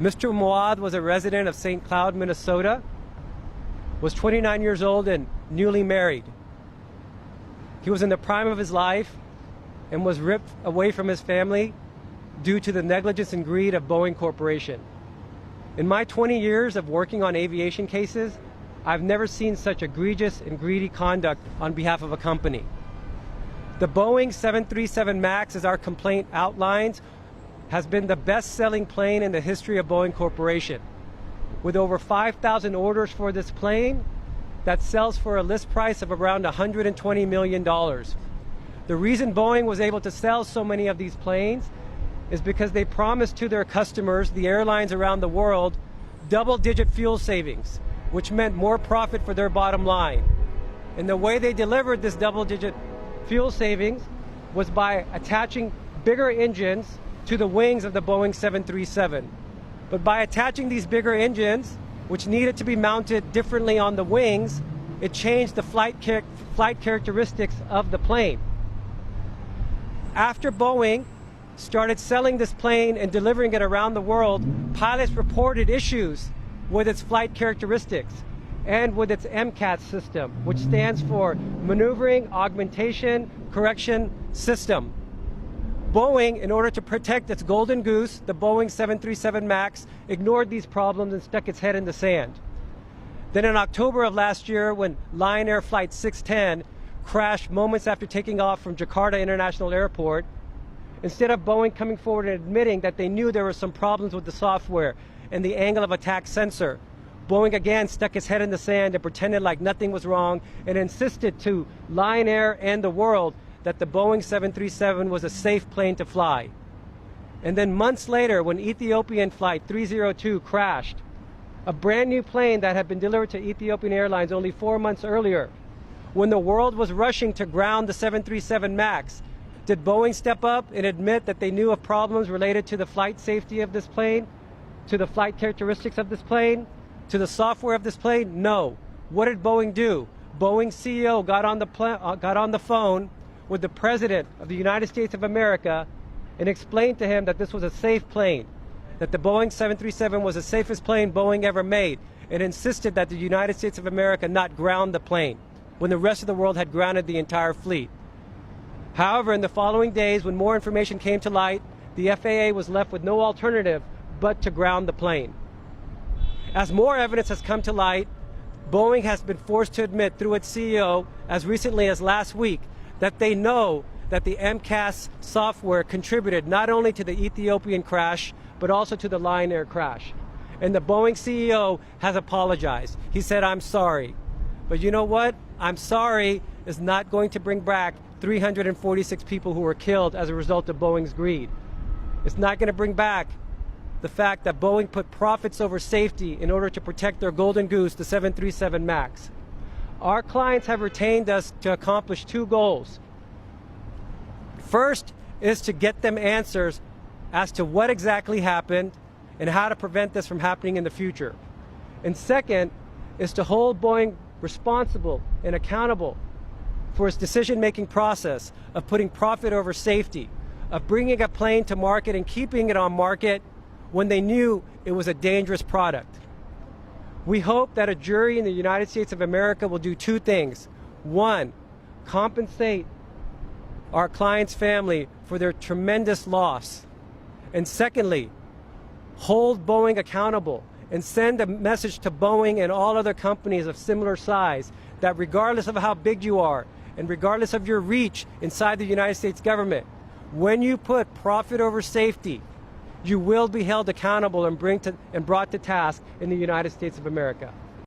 Mr. Muad was a resident of St. Cloud, Minnesota, was 29 years old and newly married. He was in the prime of his life and was ripped away from his family due to the negligence and greed of Boeing Corporation. In my 20 years of working on aviation cases, I've never seen such egregious and greedy conduct on behalf of a company. The Boeing 737 MAX, as our complaint outlines, has been the best-selling plane in the history of Boeing Corporation. With over 5,000 orders for this plane, that sells for a list price of around $120 million. The reason Boeing was able to sell so many of these planes is because they promised to their customers, the airlines around the world, double-digit fuel savings, which meant more profit for their bottom line. And the way they delivered this double-digit fuel savings was by attaching bigger engines to the wings of the Boeing 737. But by attaching these bigger engines, which needed to be mounted differently on the wings, it changed the flight characteristics of the plane. After Boeing started selling this plane and delivering it around the world, pilots reported issues with its flight characteristics and with its MCAS system, which stands for Maneuvering Augmentation Correction System. Boeing, in order to protect its golden goose, the Boeing 737 MAX, ignored these problems and stuck its head in the sand. Then in October of last year, when Lion Air Flight 610 crashed moments after taking off from Jakarta International Airport, instead of Boeing coming forward and admitting that they knew there were some problems with the software and the angle of attack sensor, Boeing again stuck its head in the sand and pretended like nothing was wrong and insisted to Lion Air and the world that the Boeing 737 was a safe plane to fly. And then months later, when Ethiopian Flight 302 crashed, a brand new plane that had been delivered to Ethiopian Airlines only 4 months earlier, when the world was rushing to ground the 737 MAX, did Boeing step up and admit that they knew of problems related to the flight safety of this plane, to the flight characteristics of this plane, to the software of this plane? No. What did Boeing do? Boeing's CEO got on the phone with the President of the United States of America and explained to him that this was a safe plane, that the Boeing 737 was the safest plane Boeing ever made, and insisted that the United States of America not ground the plane when the rest of the world had grounded the entire fleet. However, in the following days, when more information came to light, the FAA was left with no alternative but to ground the plane. As more evidence has come to light, Boeing has been forced to admit through its CEO, as recently as last week, that they know that the MCAS software contributed not only to the Ethiopian crash, but also to the Lion Air crash. And the Boeing CEO has apologized. He said, "I'm sorry." But you know what? "I'm sorry" is not going to bring back 346 people who were killed as a result of Boeing's greed. It's not going to bring back the fact that Boeing put profits over safety in order to protect their golden goose, the 737 MAX. Our clients have retained us to accomplish two goals. First is to get them answers as to what exactly happened and how to prevent this from happening in the future. And second is to hold Boeing responsible and accountable for its decision-making process of putting profit over safety, of bringing a plane to market and keeping it on market when they knew it was a dangerous product. We hope that a jury in the United States of America will do two things. One, compensate our client's family for their tremendous loss. And secondly, hold Boeing accountable and send a message to Boeing and all other companies of similar size that regardless of how big you are and regardless of your reach inside the United States government, when you put profit over safety, you will be held accountable and brought to task in the United States of America.